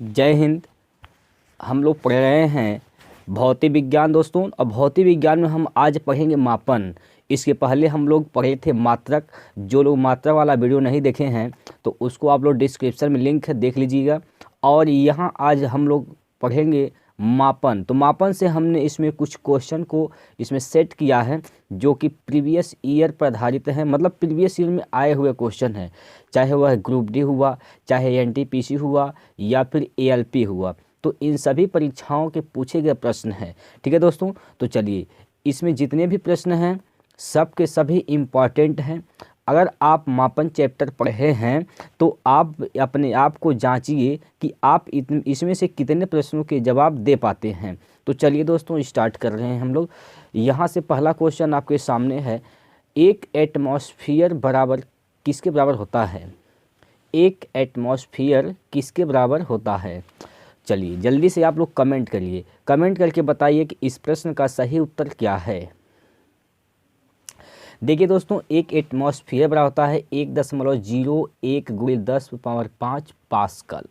जय हिंद। हम लोग पढ़ रहे हैं भौतिक विज्ञान दोस्तों, और भौतिक विज्ञान में हम आज पढ़ेंगे मापन। इसके पहले हम लोग पढ़े थे मात्रक। जो लोग मात्रक वाला वीडियो नहीं देखे हैं तो उसको आप लोग डिस्क्रिप्शन में लिंक है, देख लीजिएगा। और यहाँ आज हम लोग पढ़ेंगे मापन। तो मापन से हमने इसमें कुछ क्वेश्चन को इसमें सेट किया है जो कि प्रीवियस ईयर पर आधारित है, मतलब प्रीवियस ईयर में आए हुए क्वेश्चन हैं, चाहे वह ग्रुप डी हुआ, चाहे एनटीपीसी हुआ या फिर एएलपी हुआ। तो इन सभी परीक्षाओं के पूछे गए प्रश्न हैं। ठीक है दोस्तों, तो चलिए इसमें जितने भी प्रश्न हैं सब के सभी इम्पॉर्टेंट हैं। अगर आप मापन चैप्टर पढ़े हैं तो आप अपने आप को जांचिए कि आप इसमें से कितने प्रश्नों के जवाब दे पाते हैं। तो चलिए दोस्तों स्टार्ट कर रहे हैं हम लोग। यहाँ से पहला क्वेश्चन आपके सामने है, एक एटमॉस्फेयर बराबर किसके बराबर होता है? एक एटमॉस्फेयर किसके बराबर होता है? चलिए जल्दी से आप लोग कमेंट करिए, कमेंट करके बताइए कि इस प्रश्न का सही उत्तर क्या है। देखिए दोस्तों, एक एटमॉस्फेयर बराबर होता है 1.01 × 10⁵ पास्कल।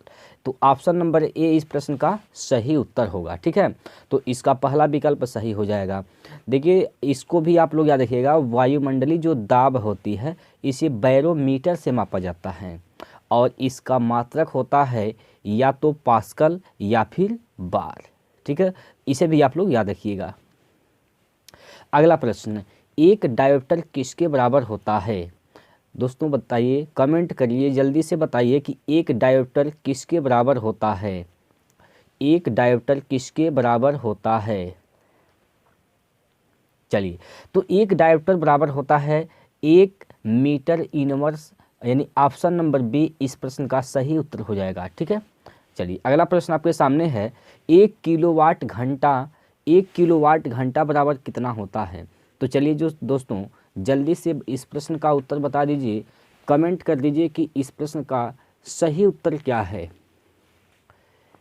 तो ऑप्शन नंबर ए इस प्रश्न का सही उत्तर होगा। ठीक है, तो इसका पहला विकल्प सही हो जाएगा। देखिए इसको भी आप लोग याद रखिएगा, वायुमंडलीय जो दाब होती है इसे बैरोमीटर से मापा जाता है और इसका मात्रक होता है या तो पास्कल या फिर बार। ठीक है, इसे भी आप लोग याद रखिएगा। अगला प्रश्न, एक डायोप्टर किसके बराबर होता है? दोस्तों बताइए, कमेंट करिए, जल्दी से बताइए कि एक डायोप्टर किसके बराबर होता है? एक डायोप्टर किसके बराबर होता है? चलिए, तो एक डायोप्टर बराबर होता है 1 मीटर इनवर्स, यानी ऑप्शन नंबर बी इस प्रश्न का सही उत्तर हो जाएगा। ठीक है, चलिए अगला प्रश्न आपके सामने है, 1 किलोवाट घंटा बराबर कितना होता है? तो चलिए जो दोस्तों जल्दी से इस प्रश्न का उत्तर बता दीजिए, कमेंट कर दीजिए कि इस प्रश्न का सही उत्तर क्या है।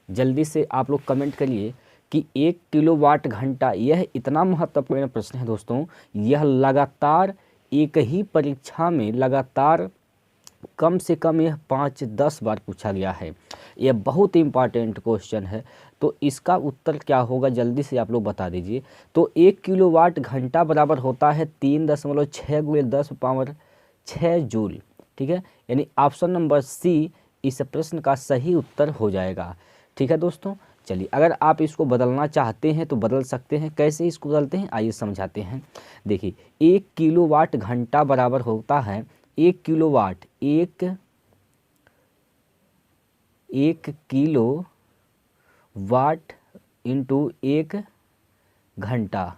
जल्दी से आप लोग कमेंट करिए कि 1 किलोवाट घंटा, यह इतना महत्वपूर्ण प्रश्न है दोस्तों। यह लगातार एक ही परीक्षा में लगातार कम से कम यह 5-10 बार पूछा गया है। यह बहुत इंपॉर्टेंट क्वेश्चन है। तो इसका उत्तर क्या होगा जल्दी से आप लोग बता दीजिए। तो 1 किलोवाट घंटा बराबर होता है 3.6 × 10⁻6 जूल। ठीक है, यानी ऑप्शन नंबर सी इस प्रश्न का सही उत्तर हो जाएगा। ठीक है दोस्तों, चलिए अगर आप इसको बदलना चाहते हैं तो बदल सकते हैं। कैसे इसको बदलते हैं आइए समझाते हैं। देखिए 1 किलोवाट घंटा बराबर होता है 1 किलोवाट, एक किलो वाट इंटू 1 घंटा,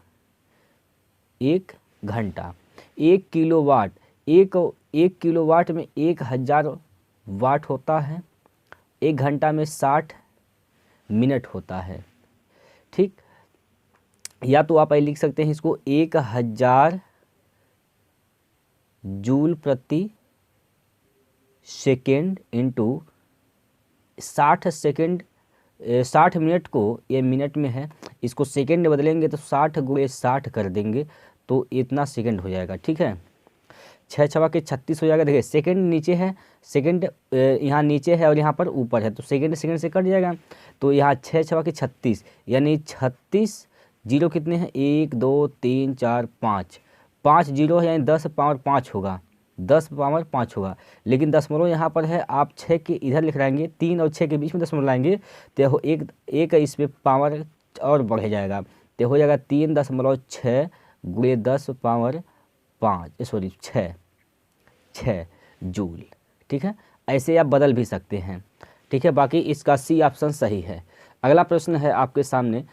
1 घंटा। 1 किलोवाट, एक किलोवाट में 1000 वाट होता है, 1 घंटा में 60 मिनट होता है। ठीक, या तो आप लिख सकते हैं इसको 1000 जूल प्रति सेकेंड इंटू 60 सेकेंड, 60 मिनट को ये मिनट में है, इसको सेकेंड में बदलेंगे तो 60 × 60 कर देंगे तो इतना सेकेंड हो जाएगा। ठीक है, 6×6 = 36 हो जाएगा। देखिए सेकेंड नीचे है, सेकेंड यहाँ नीचे है और यहाँ पर ऊपर है, तो सेकेंड से कट जाएगा। तो यहाँ 6×6 = 36, यानी 36 जीरो कितने हैं, 1 2 3 4 5, 5 जीरो है यानी 10⁻5 होगा, 10⁻5 होगा। लेकिन दशमलव यहाँ पर है, आप 6 के इधर लिख रहेंगे, 3 और 6 के बीच में दशमलव लाएंगे तो एक इस पर पावर और बढ़ जाएगा, तो हो जाएगा 3.6 × 10⁻5 6 जूल। ठीक है, ऐसे आप बदल भी सकते हैं। ठीक है, बाकी इसका सी ऑप्शन सही है। अगला प्रश्न है आपके सामने।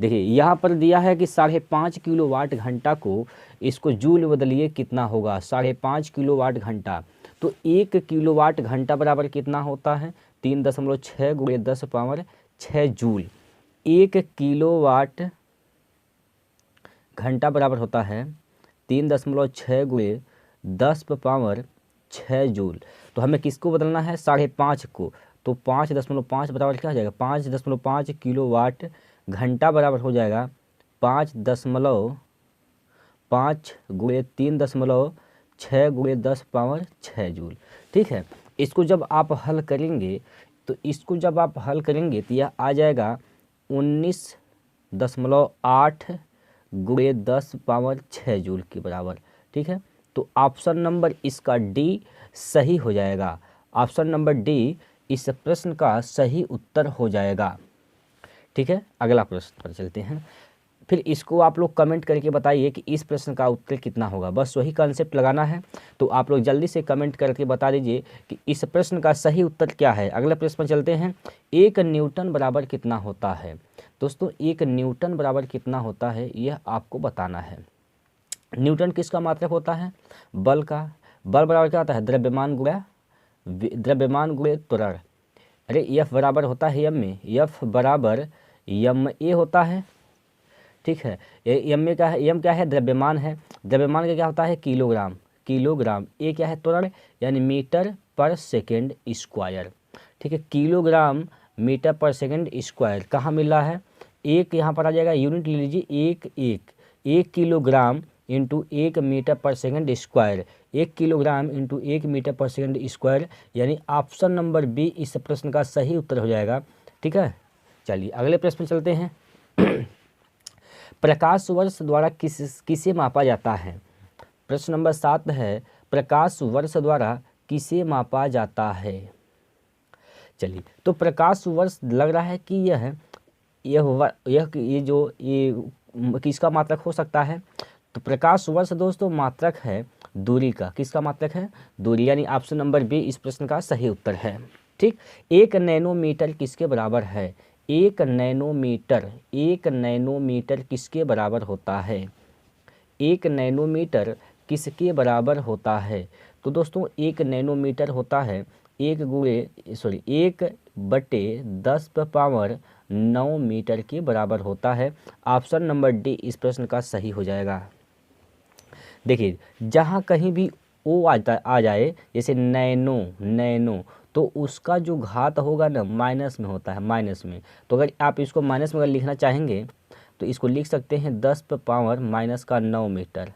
देखिए यहाँ पर दिया है कि 5.5 किलोवाट घंटा को इसको जूल बदलिए कितना होगा। 5.5 किलोवाट घंटा, तो 1 किलोवाट घंटा बराबर कितना होता है, 3.6 × 10⁻6 जूल। 1 किलोवाट घंटा बराबर होता है 3.6 × 10⁻6 जूल। तो हमें किसको बदलना है, 5.5 को, तो 5.5 बराबर क्या हो जाएगा, 5.5 किलोवाट घंटा बराबर हो जाएगा 5.5 × 3.6 × 10⁻6 जूल। ठीक है, इसको जब आप हल करेंगे तो इसको जब आप हल करेंगे तो यह आ जाएगा 19.8 गुणे 10⁻6 जूल के बराबर। ठीक है, तो ऑप्शन नंबर इसका डी सही हो जाएगा। ऑप्शन नंबर डी इस प्रश्न का सही उत्तर हो जाएगा। ठीक है, अगला प्रश्न पर चलते हैं। फिर इसको आप लोग कमेंट करके बताइए कि इस प्रश्न का उत्तर कितना होगा, बस वही कॉन्सेप्ट लगाना है। तो आप लोग जल्दी से कमेंट करके बता दीजिए कि इस प्रश्न का सही उत्तर क्या है। अगले प्रश्न पर चलते हैं। 1 न्यूटन बराबर कितना होता है? दोस्तों 1 न्यूटन बराबर कितना होता है यह आपको बताना है। न्यूटन किसका मात्रक होता है? बल का। बल बराबर क्या होता है? द्रव्यमान गुणे त्वरण। अरे एफ बराबर होता है एम में, एफ बराबर एम ए होता है। ठीक है, एम में क्या है? एम क्या है? द्रव्यमान है। द्रव्यमान का क्या होता है? किलोग्राम। किलोग्राम। ए क्या है? त्वरण यानी मीटर पर सेकेंड स्क्वायर। ठीक है, kilogram metre per second square कहाँ मिल रहा है? एक यहाँ पर आ जाएगा, यूनिट ले लीजिए। एक kilogram into 1 metre per second square. 1 kilogram into 1 metre per second square, यानी ऑप्शन नंबर बी इस प्रश्न का सही उत्तर हो जाएगा। ठीक है, चलिए अगले प्रश्न चलते हैं। प्रकाश वर्ष द्वारा किसे मापा जाता है? प्रश्न नंबर 7 है, प्रकाश वर्ष द्वारा किसे मापा जाता है? चलिए, तो प्रकाश वर्ष लग रहा है कि ये किसका मात्रक हो सकता है? तो प्रकाश वर्ष दोस्तों मात्रक है दूरी का। किसका मात्रक है? दूरी, यानी ऑप्शन नंबर बी इस प्रश्न का सही उत्तर है। ठीक, 1 नैनोमीटर किसके बराबर है? 1 नैनोमीटर किसके बराबर होता है? 1 नैनोमीटर किसके बराबर होता है? तो दोस्तों 1 नैनोमीटर होता है 1/10⁹ मीटर के बराबर होता है। ऑप्शन नंबर डी इस प्रश्न का सही हो जाएगा। देखिए, जहाँ कहीं भी ओ आ जाए, जैसे नैनो, तो उसका जो घात होगा ना माइनस में होता है, माइनस में। तो अगर आप इसको माइनस में अगर लिखना चाहेंगे तो इसको लिख सकते हैं 10⁻⁹ मीटर।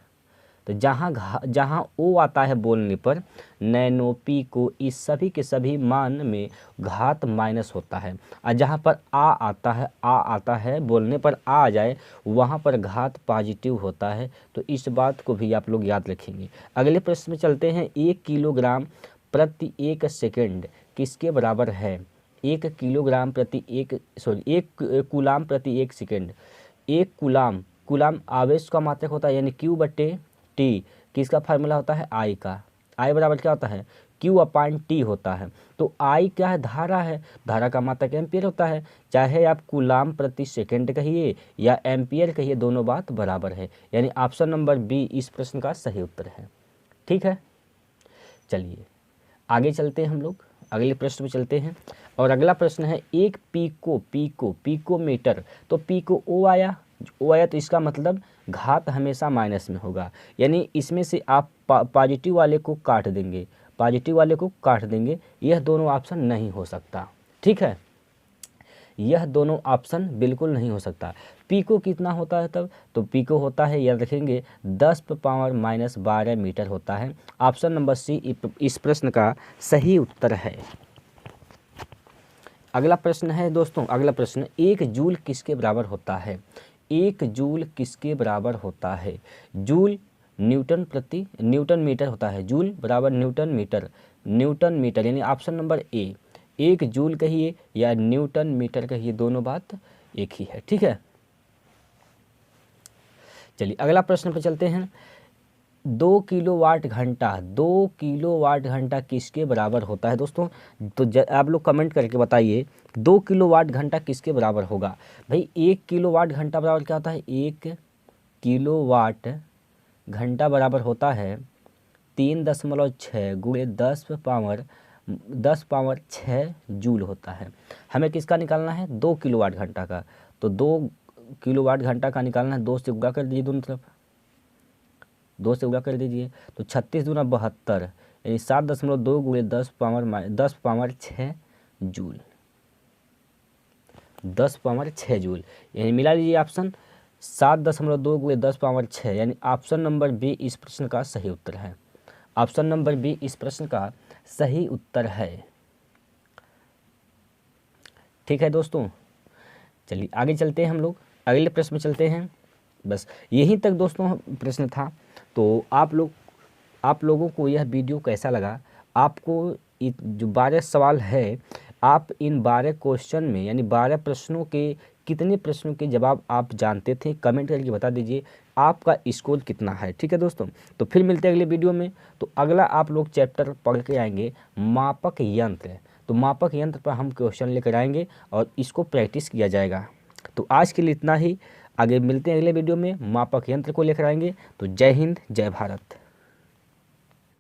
तो जहाँ ओ आता है बोलने पर, नैनो, पिको, इस सभी के सभी मान में घात माइनस होता है। और जहाँ पर आ आता है बोलने पर आ जाए, वहाँ पर घात पॉजिटिव होता है। तो इस बात को भी आप लोग याद रखेंगे। अगले प्रश्न में चलते हैं। 1 किलोग्राम प्रति 1 सेकेंड किसके बराबर है? 1 कूलाम प्रति 1 सेकेंड। 1 कूलाम आवेश का मात्रक होता है, यानी Q/T। किसका फार्मूला होता है? I का। I बराबर क्या होता है? Q/T होता है। तो I क्या है? धारा है। धारा का मात्रक एम्पियर होता है। चाहे आप कूलाम प्रति सेकेंड कहिए या एम्पियर कहिए, दोनों बात बराबर है। यानी ऑप्शन नंबर बी इस प्रश्न का सही उत्तर है। ठीक है, चलिए आगे चलते हैं हम लोग, अगले प्रश्न में चलते हैं। और अगला प्रश्न है, 1 पिकोमीटर। तो पिको ओ आया तो इसका मतलब घात हमेशा माइनस में होगा, यानी इसमें से आप पॉजिटिव वाले को काट देंगे। यह दोनों ऑप्शन नहीं हो सकता। ठीक है, यह दोनों ऑप्शन बिल्कुल नहीं हो सकता। पिको कितना होता है तब? तो पिको होता है, याद रखेंगे, 10⁻⁻12 मीटर होता है। ऑप्शन नंबर सी इस प्रश्न का सही उत्तर है। अगला प्रश्न है दोस्तों, अगला प्रश्न, 1 जूल किसके बराबर होता है? 1 जूल किसके बराबर होता है? जूल न्यूटन मीटर होता है। जूल बराबर न्यूटन मीटर, यानी ऑप्शन नंबर ए। 1 जूल कहिए या न्यूटन मीटर कहिए, दोनों बात एक ही है। ठीक है, चलिए अगला प्रश्न पर चलते हैं। 2 किलोवाट घंटा किसके बराबर होता है दोस्तों? तो आप लोग कमेंट करके बताइए 2 किलोवाट घंटा किसके बराबर होगा? भाई 1 किलोवाट घंटा बराबर क्या होता है? 1 किलोवाट घंटा बराबर होता है 3.6 गुणे 10⁻6 जूल होता है। हमें किसका निकालना है? 2 किलोवाट घंटा का। तो 2 किलोवाट घंटा का निकालना है, 2 से गुणा कर दीजिए, दोनों तरफ 2 से गुणा कर दीजिए। तो 36 दूना 72, यानी 7.2 गुणे 10⁻6 जूल। 10⁻6 जूल, यानी मिला लीजिए ऑप्शन 7.2 गुणे 10⁻6, यानी ऑप्शन नंबर बी इस प्रश्न का सही उत्तर है। ऑप्शन नंबर बी इस प्रश्न का सही उत्तर है। ठीक है दोस्तों, चलिए आगे चलते हैं, हम लोग अगले प्रश्न में चलते हैं। बस यहीं तक दोस्तों प्रश्न था। तो आप लोगों को यह वीडियो कैसा लगा? आपको जो 12 सवाल है, आप इन 12 क्वेश्चन में यानी 12 प्रश्नों के कितने प्रश्नों के जवाब आप जानते थे? कमेंट करके बता दीजिए आपका स्कोर कितना है। ठीक है दोस्तों, तो फिर मिलते हैं अगले वीडियो में। तो अगला आप लोग चैप्टर पढ़ के आएंगे मापक यंत्र। तो मापक यंत्र पर हम क्वेश्चन लेकर आएंगे और इसको प्रैक्टिस किया जाएगा। तो आज के लिए इतना ही, आगे मिलते हैं अगले वीडियो में, मापक यंत्र को लेकर आएंगे। तो जय हिंद, जय भारत।